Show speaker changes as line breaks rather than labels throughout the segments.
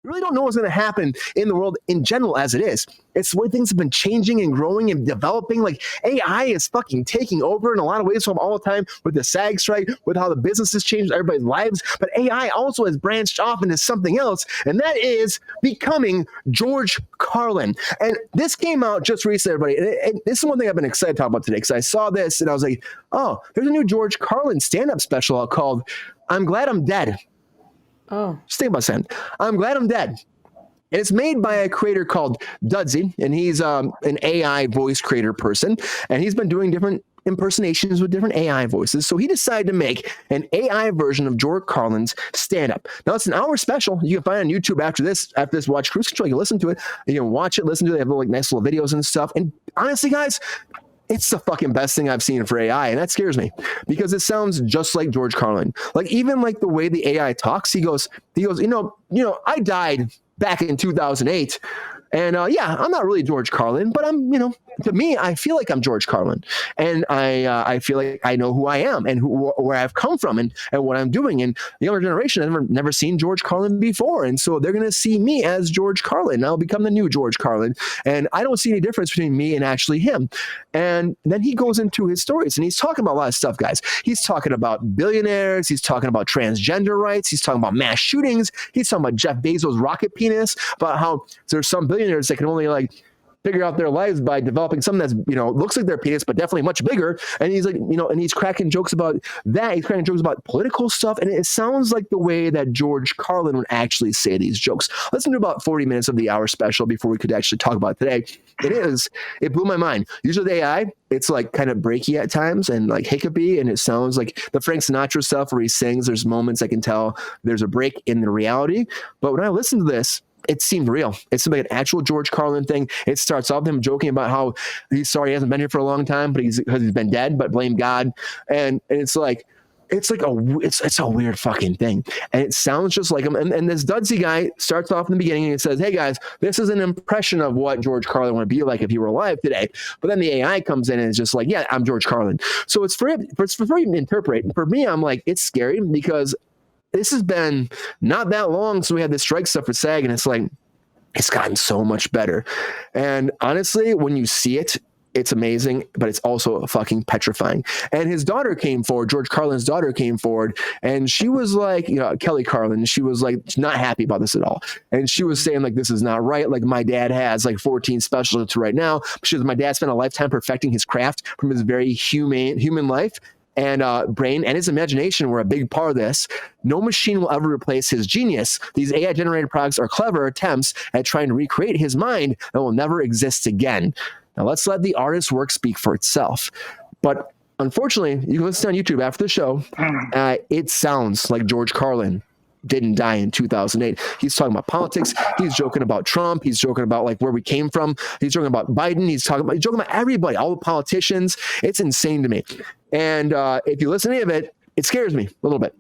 really don't know what's going to happen in the world in general as it is. It's the way things have been changing and growing and developing. Like AI is fucking taking over in a lot of ways from all the time with the SAG strike, with how the business has changed everybody's lives. But AI also has branched off into something else, and that is becoming George Carlin. And this came out just recently, everybody. And this is one thing I've been excited to talk about today because I saw this and I was like, oh, there's a new George Carlin stand-up special out called I'm Glad I'm Dead.
Oh.
Just think about saying, I'm Glad I'm Dead. And it's made by a creator called Dudsy, and he's an AI voice creator person, and he's been doing different impersonations with different AI voices. So he decided to make an AI version of George Carlin's stand-up. Now it's an hour special. You can find it on YouTube after this. Watch Cruise Control. You can listen to it. You can watch it, listen to it. They have like nice little videos and stuff. And honestly, guys, it's the fucking best thing I've seen for AI, and that scares me because it sounds just like George Carlin. Like even like the way the AI talks, he goes, you know, I died back in 2008. And yeah, I'm not really George Carlin, but I'm, to me, I feel like I'm George Carlin, and I feel like I know who I am and where I've come from and what I'm doing. And the younger generation has never seen George Carlin before, and so they're gonna see me as George Carlin. I'll become the new George Carlin, and I don't see any difference between me and actually him. And then he goes into his stories, and he's talking about a lot of stuff, guys. He's talking about billionaires. He's talking about transgender rights. He's talking about mass shootings. He's talking about Jeff Bezos' rocket penis, about how there's some billionaires that can only figure out their lives by developing something that's, looks like their penis, but definitely much bigger. And he's like, and he's cracking jokes about that. He's cracking jokes about political stuff. And it sounds like the way that George Carlin would actually say these jokes. Listen to about 40 minutes of the hour special before we could actually talk about it today. It blew my mind. Usually the AI, it's like kind of breaky at times and like hiccupy. And it sounds like the Frank Sinatra stuff where he sings, there's moments I can tell there's a break in the reality. But when I listen to this, it seemed real. It seemed like an actual George Carlin thing. It starts off him joking about how he's sorry he hasn't been here for a long time, but he's been dead, but blame God. And it's a weird fucking thing. And it sounds just like him. And this Dudsy guy starts off in the beginning and it says, hey guys, this is an impression of what George Carlin would be like if he were alive today. But then the AI comes in and it's just like, yeah, I'm George Carlin. So it's for him to interpret. And for me, I'm like, it's scary because this has been not that long since we had this strike stuff for SAG, and it's like, it's gotten so much better. And honestly, when you see it, it's amazing, but it's also fucking petrifying. And his daughter came forward, George Carlin's daughter came forward, and she was like, Kelly Carlin, she was like not happy about this at all. And she was saying like, this is not right. Like my dad has like 14 specialists right now. She was, my dad spent a lifetime perfecting his craft from his very human life. And brain and his imagination were a big part of this. No machine will ever replace his genius. These AI-generated products are clever attempts at trying to recreate his mind that will never exist again. Now, let's let the artist's work speak for itself. But unfortunately, you can listen on YouTube after the show. It sounds like George Carlin didn't die in 2008. He's talking about politics. He's joking about Trump. He's joking about like where we came from. He's joking about Biden. He's joking about everybody, all the politicians. It's insane to me. And if you listen to any of it, it scares me a little bit.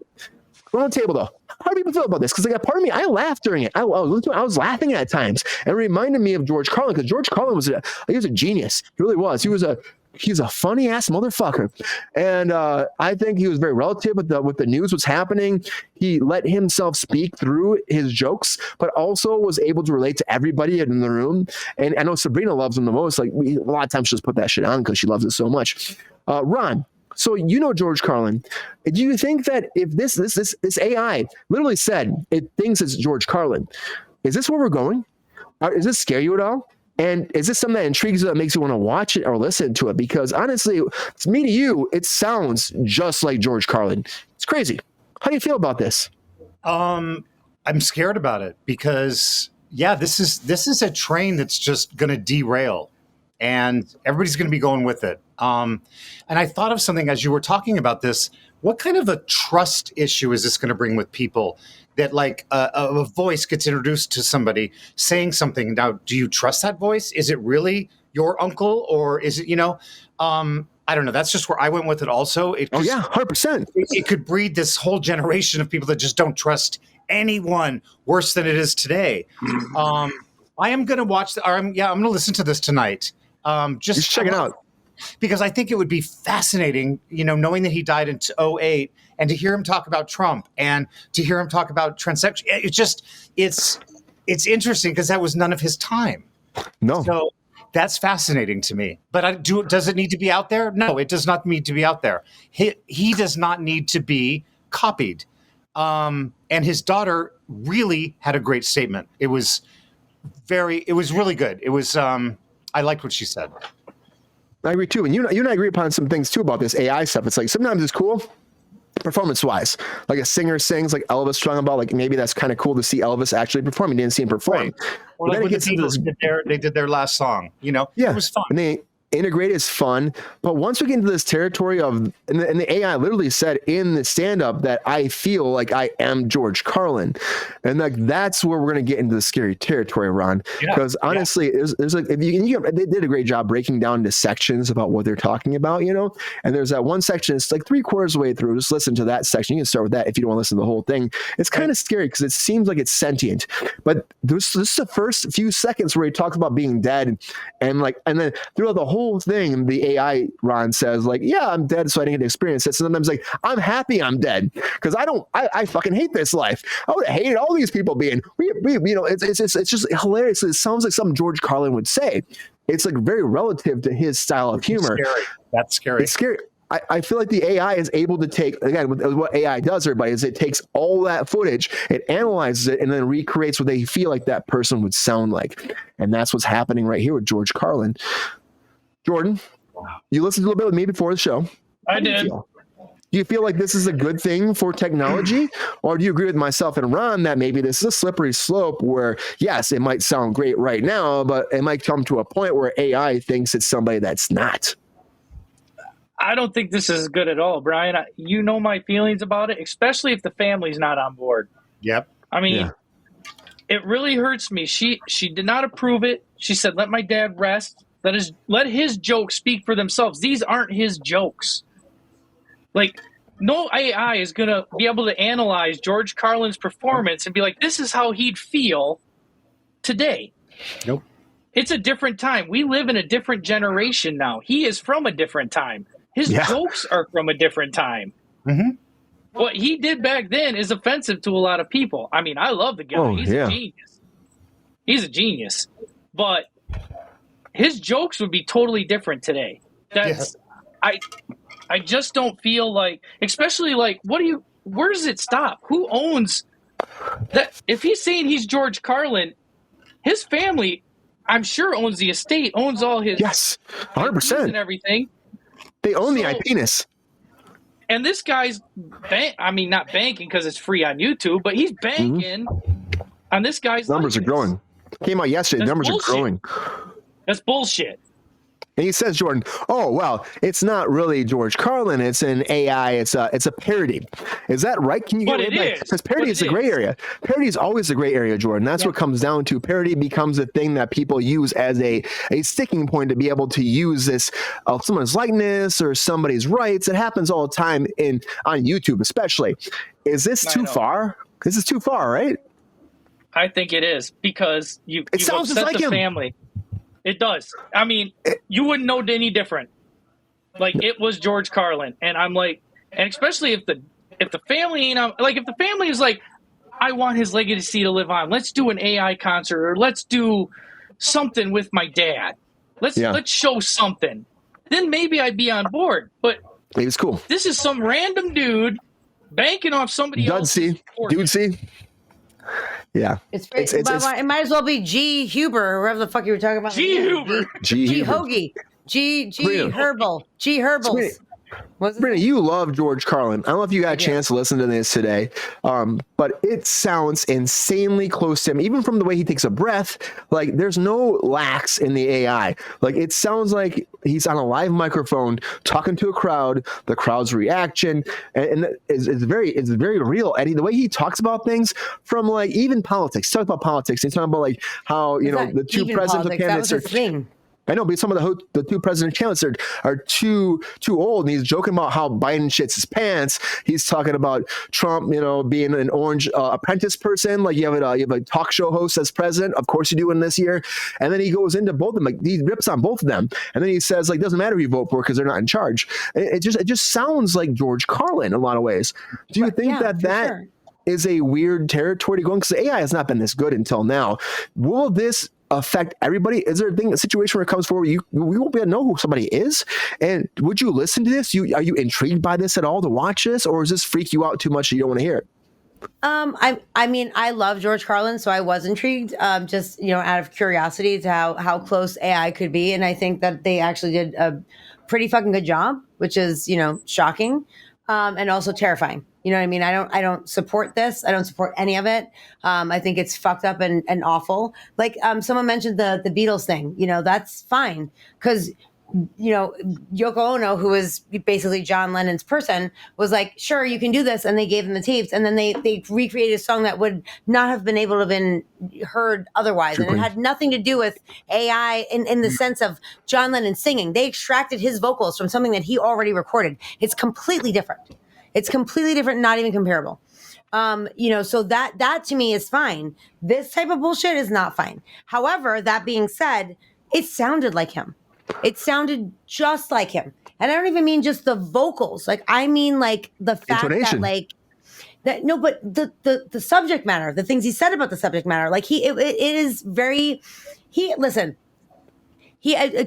We're on the table though. How do people feel about this? Because like a part of me, I laughed during it. I was laughing at times, and it reminded me of George Carlin because George Carlin was a genius. He really was. He's a funny ass motherfucker, and I think he was very relative with the news, what's happening. He let himself speak through his jokes, but also was able to relate to everybody in the room. And I know Sabrina loves him the most. Like a lot of times, she just put that shit on because she loves it so much. Ron. So George Carlin. Do you think that if this AI literally said it thinks it's George Carlin, is this where we're going? Does this scare you at all? And is this something that intrigues you, that makes you want to watch it or listen to it? Because honestly, to me, to you, it sounds just like George Carlin. It's crazy. How do you feel about this?
I'm scared about it because this is a train that's just going to derail, and everybody's going to be going with it. And I thought of something as you were talking about this. What kind of a trust issue is this going to bring with people? That like a voice gets introduced to somebody saying something. Now, do you trust that voice? Is it really your uncle, or is it, I don't know. That's just where I went with it also.
100%.
It could breed this whole generation of people that just don't trust anyone worse than it is today. I am going to watch, I'm going to listen to this tonight. Just
check it out.
Because I think it would be fascinating, knowing that he died in 2008, and to hear him talk about Trump and to hear him talk about transsexual. It's it's interesting because that was none of his time.
No.
So that's fascinating to me. But does it need to be out there? No, it does not need to be out there. He does not need to be copied. And his daughter really had a great statement. It was really good. It was, I liked what she said.
I agree too. And you and I agree upon some things too about this AI stuff. It's like sometimes it's cool performance wise. Like a singer sings like Elvis talking about, like maybe that's kind of cool to see Elvis actually perform. You didn't see him perform.
Right. Or like when the Beatles they did their last song, you know?
Yeah.
It was fun.
And they integrate is fun. But once we get into this territory of, and the AI literally said in the stand-up that I feel like I am George Carlin. And like, that's where we're going to get into the scary territory, Ron. Because honestly, there's like, they did a great job breaking down into sections about what they're talking about, you know? And there's that one section, it's like 3/4 of the way through. Just listen to that section. You can start with that if you don't want to listen to the whole thing. It's kind of scary because it seems like it's sentient. But this is the first few seconds where he talks about being dead. And then throughout the whole thing, the AI Ron says like, yeah, I'm dead, so I didn't get to experience it. So sometimes like, I'm happy I'm dead because I fucking hate this life. I would have hated all these people being, you know, it's just hilarious. It sounds like something George Carlin would say. It's like very relative to his style of humor.
Scary. That's scary.
It's scary. I feel like the AI is able to take, again, what AI does, everybody, is it takes all that footage, it analyzes it, and then recreates what they feel like that person would sound like. And that's what's happening right here with George Carlin. Jordan, you listened a little bit with me before the show.
I did.
Do you feel like this is a good thing for technology? Or do you agree with myself and Ron that maybe this is a slippery slope where, yes, it might sound great right now, but it might come to a point where AI thinks it's somebody that's not?
I don't think this is good at all, Brian. You know my feelings about it, especially if the family's not on board.
Yep.
I mean, It really hurts me. She did not approve it. She said, let my dad rest. Let his jokes speak for themselves. These aren't his jokes. Like, no AI is going to be able to analyze George Carlin's performance and be like, this is how he'd feel today.
Nope.
It's a different time. We live in a different generation now. He is from a different time. His jokes are from a different time.
Mm-hmm.
What he did back then is offensive to a lot of people. I mean, I love the guy. He's a genius. He's a genius. But his jokes would be totally different today. I just don't feel like, especially like, where does it stop? Who owns that? If he's saying he's George Carlin, his family, I'm sure, owns the estate, owns all his
100%
and everything.
They own the IPness.
And this guy's not banking because it's free on YouTube, but he's banking on this guy's
numbers are growing. Came out yesterday.
That's
numbers
bullshit.
Are growing.
That's bullshit.
And he says, Jordan, oh, well, it's not really George Carlin. It's an AI. It's a parody. Is that right? Can you get it? Because parody is a gray area. Parody is always a gray area, Jordan. That's what comes down to. Parody becomes a thing that people use as a sticking point to be able to use this someone's likeness or somebody's rights. It happens all the time on YouTube, especially. Is this too far? This is too far, right?
I think it is because you've
sounds
upset
just like
the
him.
Family. It does. I mean, you wouldn't know any different. Like, it was George Carlin, and I'm like, and especially if the family ain't on, like, if the family is like, I want his legacy to live on. Let's do an AI concert, or let's do something with my dad. Let's show something. Then maybe I'd be on board. But
it was cool.
This is some random dude banking off somebody else's fortune.
Yeah,
it might as well be G. Huber or whoever the fuck you were talking about.
G.
Hoagie, G. Herbal, G. Herbals.
Sabrina, you love George Carlin. I don't know if you got a chance to listen to this today, but it sounds insanely close to him. Even from the way he takes a breath, like there's no lax in the AI. Like it sounds like he's on a live microphone talking to a crowd. The crowd's reaction, and it's very real. Eddie, the way he talks about things, from like even politics. He talks about politics. He's talking about like how the two presidents of candidates are. I know, but some of the two president candidates are too old, and he's joking about how Biden shits his pants. He's talking about Trump, being an orange apprentice person. Like you have a talk show host as president. Of course you do in this year. And then he goes into both of them, like he rips on both of them, and then he says like, doesn't matter who you vote for because they're not in charge. It just sounds like George Carlin in a lot of ways. Do you think that is a weird territory to go in because AI has not been this good until now. Will this affect everybody? Is there a situation where it comes forward you won't be able to know who somebody is? And would you listen to this? Are you intrigued by this at all to watch this, or does this freak you out too much that you don't want to hear it?
I mean, I love George Carlin, so I was intrigued, just out of curiosity to how close AI could be, and I think that they actually did a pretty fucking good job, which is shocking, and also terrifying. You know what I mean? I don't support this. I don't support any of it. I think it's fucked up and awful. Like someone mentioned the Beatles thing. That's fine because Yoko Ono, who was basically John Lennon's person, was like, sure, you can do this. And they gave them the tapes. And then they recreated a song that would not have been able to have been heard otherwise. And it had nothing to do with AI in the sense of John Lennon singing. They extracted his vocals from something that he already recorded. It's completely different. Not even comparable. So that to me is fine. This type of bullshit is not fine. However, that being said, it sounded like him. It sounded just like him. And I don't even mean just the vocals. Like, I mean, like the fact
intonation.
But the subject matter, the things he said about the subject matter, like it is very, listen,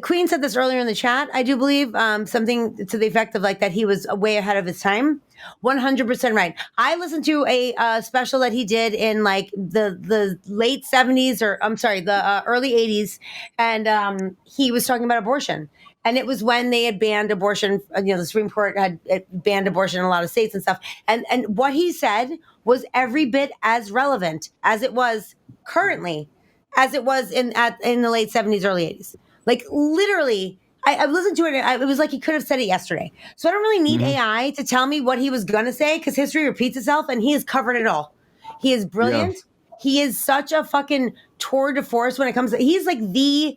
Queen said this earlier in the chat, I do believe, something to the effect of like that he was way ahead of his time. 100% right. I listened to a special that he did in like the late 70s, or I'm sorry, the early 80s, and he was talking about abortion. And it was when they had banned abortion. The Supreme Court had banned abortion in a lot of states and stuff. And what he said was every bit as relevant as it was currently, as it was in the late 70s, early 80s. Like literally, I listened to it. It was like he could have said it yesterday. So I don't really need AI to tell me what he was going to say, because history repeats itself and he has covered it all. He is brilliant. Yeah. He is such a fucking tour de force when it comes to, he's like the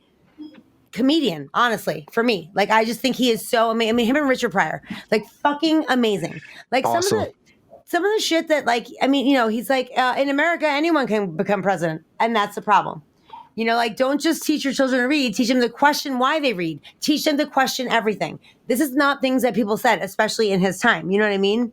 comedian, honestly, for me. Like, I just think he is so amazing. I mean, him and Richard Pryor, like fucking amazing. Like awesome. Some of the shit that he's like, in America, anyone can become president. And that's the problem. Don't just teach your children to read, teach them to question why they read, teach them to question everything. This is not things that people said, especially in his time. You know what I mean?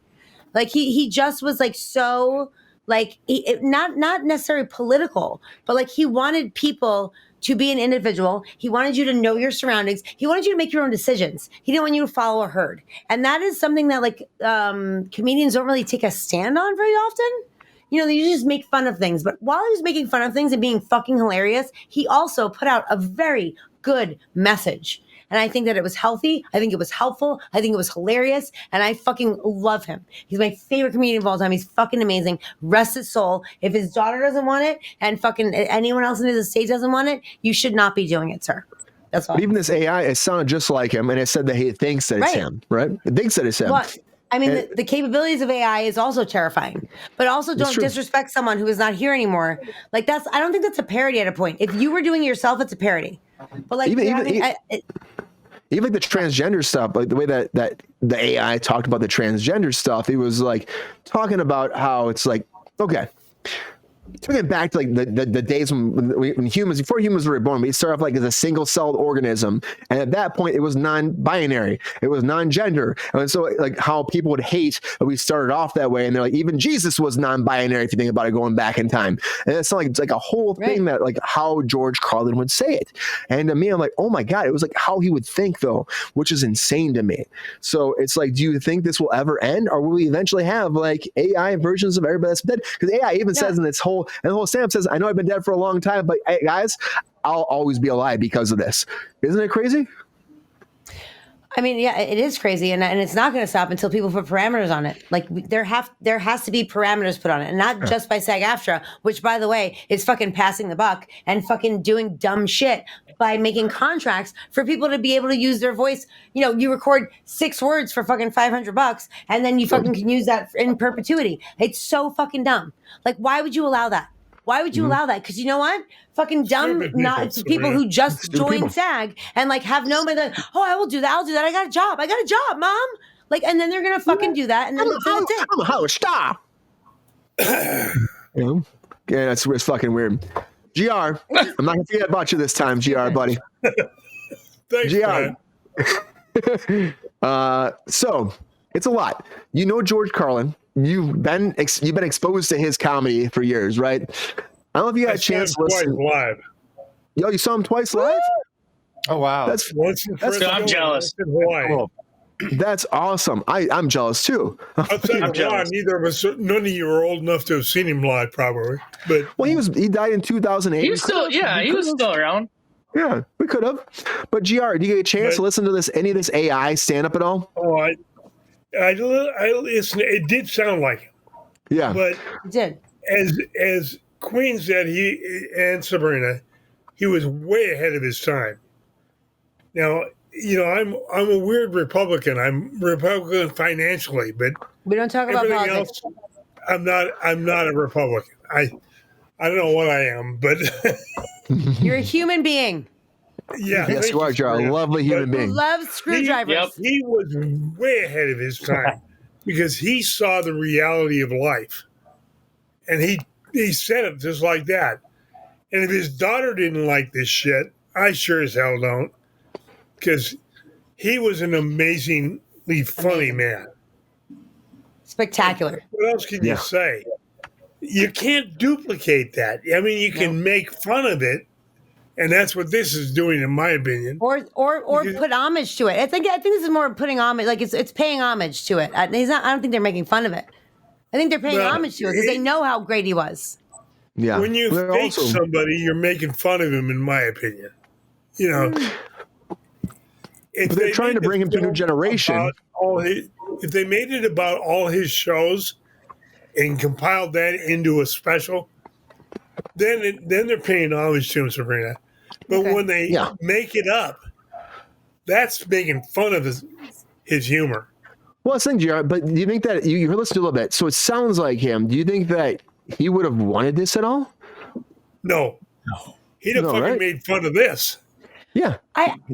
Like he just was like, so like, not necessarily political, but like he wanted people to be an individual. He wanted you to know your surroundings. He wanted you to make your own decisions. He didn't want you to follow a herd. And that is something that like comedians don't really take a stand on very often. They just make fun of things. But while he was making fun of things and being fucking hilarious, he also put out a very good message. And I think that it was healthy. I think it was helpful. I think it was hilarious. And I fucking love him. He's my favorite comedian of all time. He's fucking amazing. Rest his soul. If his daughter doesn't want it and fucking anyone else in his estate doesn't want it, you should not be doing it, sir. That's all.
But even this AI, it sounded just like him. And it said that he thinks that it's him, right? It thinks that it's him.
What? I mean, the capabilities of AI is also terrifying, but also don't disrespect someone who is not here anymore. Like I don't think that's a parody at a point. If you were doing it yourself, it's a parody. But like
even like the transgender stuff, like the way that the AI talked about the transgender stuff, it was like talking about how it's like, okay, took it back to like the days when humans, before humans were born, we started off like as a single-celled organism, and at that point it was non-binary, it was non-gender, and so like how people would hate that we started off that way, and they're like, even Jesus was non-binary if you think about it going back in time, and it's like a whole thing that like how George Carlin would say it, and to me I'm like, oh my god, it was like how he would think though, which is insane to me. So it's like, do you think this will ever end, or will we eventually have like AI versions of everybody that's dead? Because AI even says in its whole Sam says, I know I've been dead for a long time, but hey, guys, I'll always be alive because of this. Isn't it crazy?
I mean, yeah, it is crazy, and it's not going to stop until people put parameters on it. Like there has to be parameters put on it, and not just by SAG-AFTRA, which, by the way, is fucking passing the buck and fucking doing dumb shit by making contracts for people to be able to use their voice. You record 6 words for fucking $500, and then you fucking can use that in perpetuity. It's so fucking dumb. Like, why would you allow that? Why would you allow that? Because you know what? Fucking dumb people who just joined SAG and like have no, like, oh, I will do that. I'll do that. I got a job, mom. Like, and then they're gonna fucking do that, and then that's it.
I'm a host. Stop. Yeah, it's fucking weird. GR, I'm not gonna forget about you this time, GR, buddy.
Thanks,
GR. So it's a lot. George Carlin. you've been exposed to his comedy for years, right? I don't know if you got a chance to listen.
Live.
Yo, you saw him twice live?
Oh wow.
Once in Frisco,
I'm jealous.
once in Hawaii.
Cool. That's awesome. I'm jealous too.
Outside of Ron, none of you are old enough to have seen him live, probably. But
Well, he died in 2008.
He was still around.
Yeah, we could have. But GR, do you get a chance to listen to any of this AI stand up at all?
oh, I listened. It did sound like him,
Yeah.
but
It did.
as Queen said, and Sabrina, he was way ahead of his time. Now, I'm a weird Republican. I'm Republican financially, but
We don't talk about
everything
politics.
else, I'm not a Republican. I don't know what I am, but
You're a human being
yeah.
Yes,
thank
you are, GR. A
Sabrina.
lovely human
But
who
being.
loves screwdrivers.
He was way ahead of his time because he saw the reality of life, and he said it just like that. And if his daughter didn't like this shit, I sure as hell don't, because he was an amazingly funny man.
Spectacular.
What else can
Yeah.
you say? You can't duplicate that. I mean, you can make fun of it, and that's what this is doing, in my opinion.
Or
Because-
put homage to it. I think this is more putting homage, like it's paying homage to it. I don't think they're making fun of it. I think they're paying
Well,
homage to it because they know how great he was.
Yeah.
When you
They're
fake
also-
somebody, you're making fun of him, in my opinion. You know, if
But they're
they
trying
made
to bring
the
him to a new
film
generation.
about if they made it about all his shows and compiled that into a special, then they're paying homage to him, Sabrina. But
Okay.
when they
Yeah.
make it up, that's making fun of his humor.
Well, it's thing, GR, but do you think that you listened to a little bit? So it sounds like him. Do you think that he would have wanted this at all?
No. He'd have
No,
fucking
right?
made fun of this.
Yeah.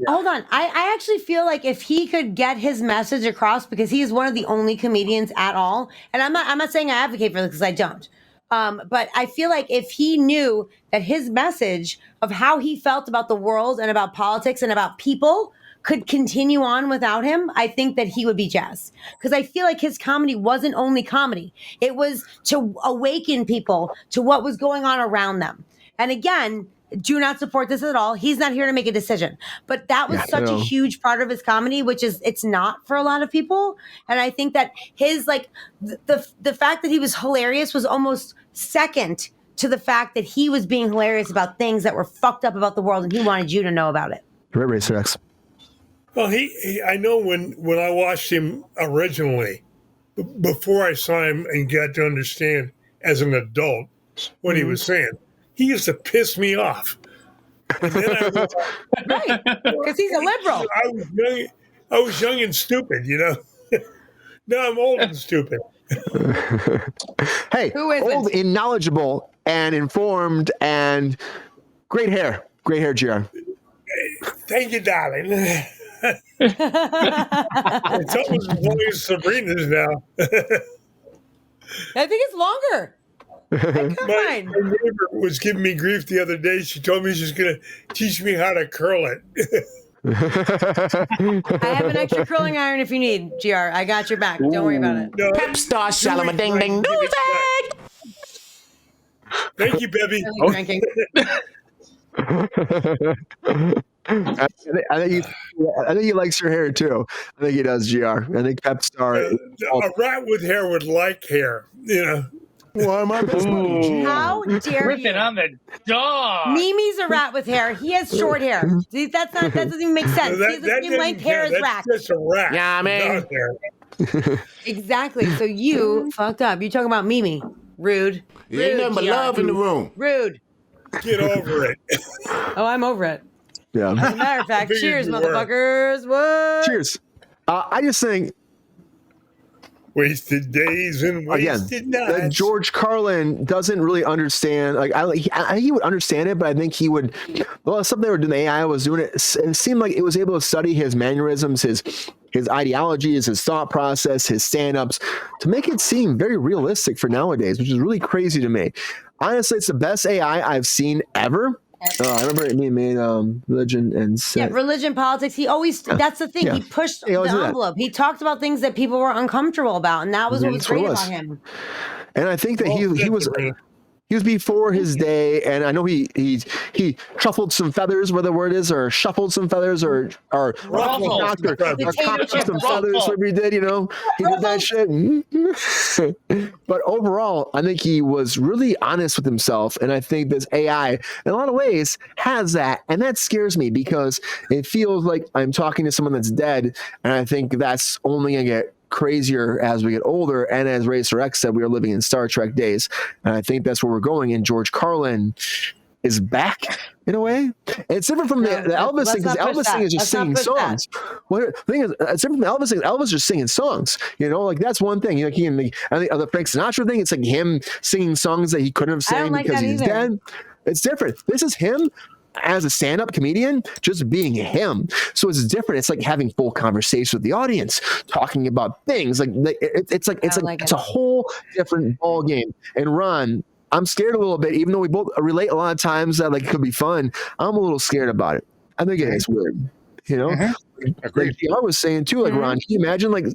Hold on. I actually feel like if he could get his message across, because he is one of the only comedians at all, and I'm not saying I advocate for this because I don't. But I feel like if he knew that his message of how he felt about the world and about politics and about people could continue on without him, I think that he would be jazzed. Because I feel like his comedy wasn't only comedy. It was to awaken people to what was going on around them. And again, do not support this at all. He's not here to make a decision. But that was such a huge part of his comedy, which is it's not for a lot of people. And I think that his the fact that he was hilarious was almost second to the fact that he was being hilarious about things that were fucked up about the world and he wanted you to know about it.
Red Racer X.
Well, I know when I watched him originally, before I saw him and got to understand as an adult what he was saying, he used to piss me off. And then
Right. Because he's a liberal.
I was young and stupid, you know. Now I'm old and stupid.
Hey,
Who isn't?
old and knowledgeable and informed and great hair. Great hair, GR.
Thank you, darling. It's almost as long as Sabrina's now.
I think it's longer. Come
My
on.
neighbor was giving me grief the other day. She told me she's going to teach me how to curl it.
I have an extra curling iron if you need, GR. I got your back. Don't worry about it.
No,
Pep star shalom ding ding music.
thank you, baby.
Really drinking.
I think he likes your hair too. I think he does, GR. I think Pep Star.
A rat with hair would like hair, you know.
Why my best buddy?
How dare
Ripping
you?
on the dog.
Mimi's a rat with hair. He has short hair. See, that doesn't even make sense. He has the same length hair as
that's
Rack.
just a rat.
Yeah, I mean.
Not hair.
Exactly. So you fucked up. You talking about Mimi? Rude.
You ain't nothing but
GR.
love in the room.
Rude.
Get over it.
Oh, I'm over it.
Yeah.
As a matter of fact,
figured
cheers,
you were.
motherfuckers. What?
Cheers. I just think
Wasted days and
again
wasted
that
nights.
George Carlin doesn't really understand. Like he would understand it, but I think he would. Well, something they were doing. The AI was doing it. It seemed like it was able to study his mannerisms, his ideologies, his thought process, his stand-ups, to make it seem very realistic for nowadays, which is really crazy to me. Honestly, it's the best AI I've seen ever. I remember he made religion and
Yeah, religion, politics. He always, that's the thing.
Yeah.
He pushed
He
the
always did that.
envelope. He talked about things that people were uncomfortable about. And that was what was
That's what it
great
was.
about him.
And I think that he was
Sabrina.
he was before his day, and I know he truffled some feathers, where the word is, or shuffled some feathers, or
Ruffled.
cocked or
Potato
cocked
chip
some feathers, whatever he did, he did that shit. But overall, I think he was really honest with himself, and I think this AI, in a lot of ways, has that, and that scares me because it feels like I'm talking to someone that's dead, and I think that's only gonna get crazier as we get older. And as Racer X said, we are living in Star Trek days, and I think that's where we're going. And George Carlin is back in a way. And it's different from the Elvis thing, because Elvis thing is just singing songs. Well, the thing is, it's different from Elvis thing. Elvis is just singing songs. Like that's one thing. Like and the Frank Sinatra thing, it's like him singing songs that he couldn't have sang because he's dead. It's different. This is him as a stand-up comedian, just being him. So it's different. It's like having full conversation with the audience, talking about things. It's a whole different ball game. And Ron, I'm scared a little bit, even though we both relate a lot of times that it could be fun. I'm a little scared about it. I think it is weird.
Agreed.
Like I was saying too, like Ron, can you imagine like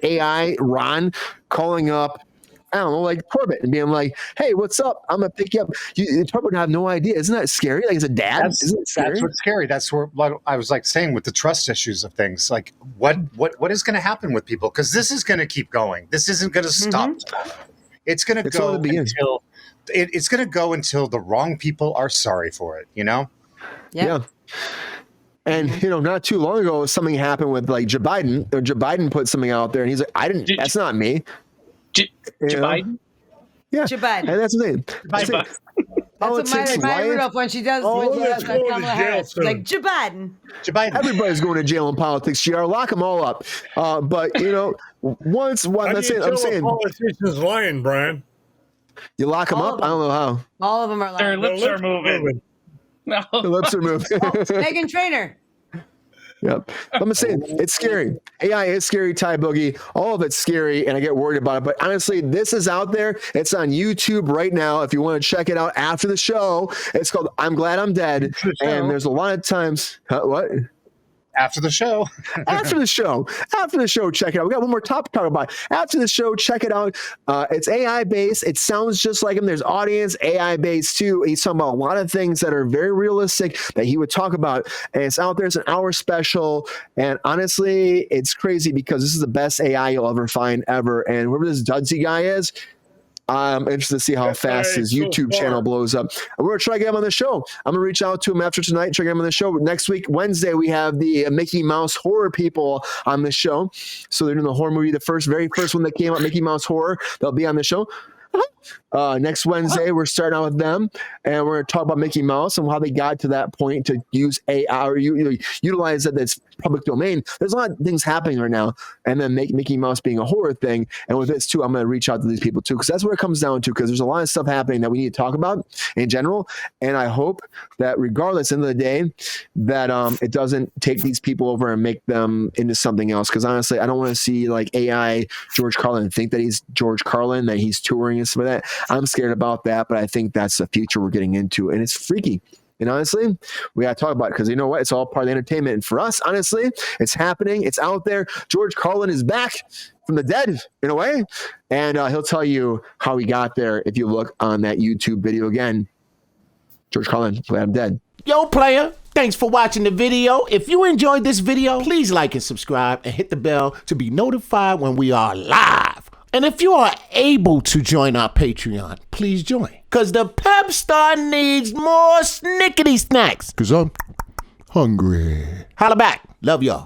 AI Ron calling up, I don't know, like Corbett and being like, "Hey, what's up? I'm gonna pick you up." Corbett would have no idea. Isn't that scary? Like, as a dad, isn't it scary?
That's what's scary. That's what I was like saying with the trust issues of things. Like, what is going to happen with people? Because this is going to keep going. This isn't going to stop. It's going to go until it's going to go until the wrong people are sorry for it.
Yeah. And not too long ago, something happened with like Joe Biden. Or Joe Biden put something out there, and he's like, "I didn't. That's not me."
Joe Biden?
Yeah.
Joe Biden.
And that's the thing.
That's what Maya Rudolph, when she does Kamala Harris, like, Joe Biden.
Everybody's going to jail in politics, GR. Lock them all up. But, I'm saying.
Politicians lying, Brian.
You lock them up? I don't know how.
All of them are
Their
lying.
lips are moving. No.
The lips are moving.
Meghan Trainor.
Yep. I'm saying it's scary. AI is scary, Ty Boogie. All of it's scary, and I get worried about it. But honestly, this is out there. It's on YouTube right now. If you want to check it out after the show, it's called "I'm Glad I'm Dead." And there's a lot of times. What?
After the show.
After the show, check it out. We got one more topic to talk about. After the show, check it out. It's AI based. It sounds just like him. There's audience AI based too. He's talking about a lot of things that are very realistic that he would talk about. And it's out there. It's an hour special. And honestly, it's crazy because this is the best AI you'll ever find ever. And whoever this Dudsy guy is, I'm interested to see how fast his YouTube channel blows up. We're going to try to get him on the show. I'm going to reach out to him after tonight, try to get him on the show. Next week, Wednesday, we have the Mickey Mouse horror people on the show. So they're doing the horror movie, the very first one that came out, Mickey Mouse horror. They'll be on the show. Next Wednesday, we're starting out with them, and we're going to talk about Mickey Mouse and how they got to that point to use AI or utilize it that's public domain. There's a lot of things happening right now, and then make Mickey Mouse being a horror thing. And with this too, I'm going to reach out to these people too, because that's what it comes down to, because there's a lot of stuff happening that we need to talk about in general. And I hope that regardless, end of the day, that it doesn't take these people over and make them into something else. Because honestly, I don't want to see like AI George Carlin think that he's George Carlin, that he's touring and some of that. I'm scared about that, but I think that's the future we're getting into, and it's freaky. And honestly, we got to talk about it because you know what? It's all part of the entertainment. And for us, honestly, it's happening. It's out there. George Carlin is back from the dead in a way, and he'll tell you how he got there if you look on that YouTube video again. George Carlin, glad I'm dead.
Yo, player, thanks for watching the video. If you enjoyed this video, please like and subscribe and hit the bell to be notified when we are live. And if you are able to join our Patreon, please join. Because the pep star needs more snickety snacks. Because I'm hungry. Holla back. Love y'all.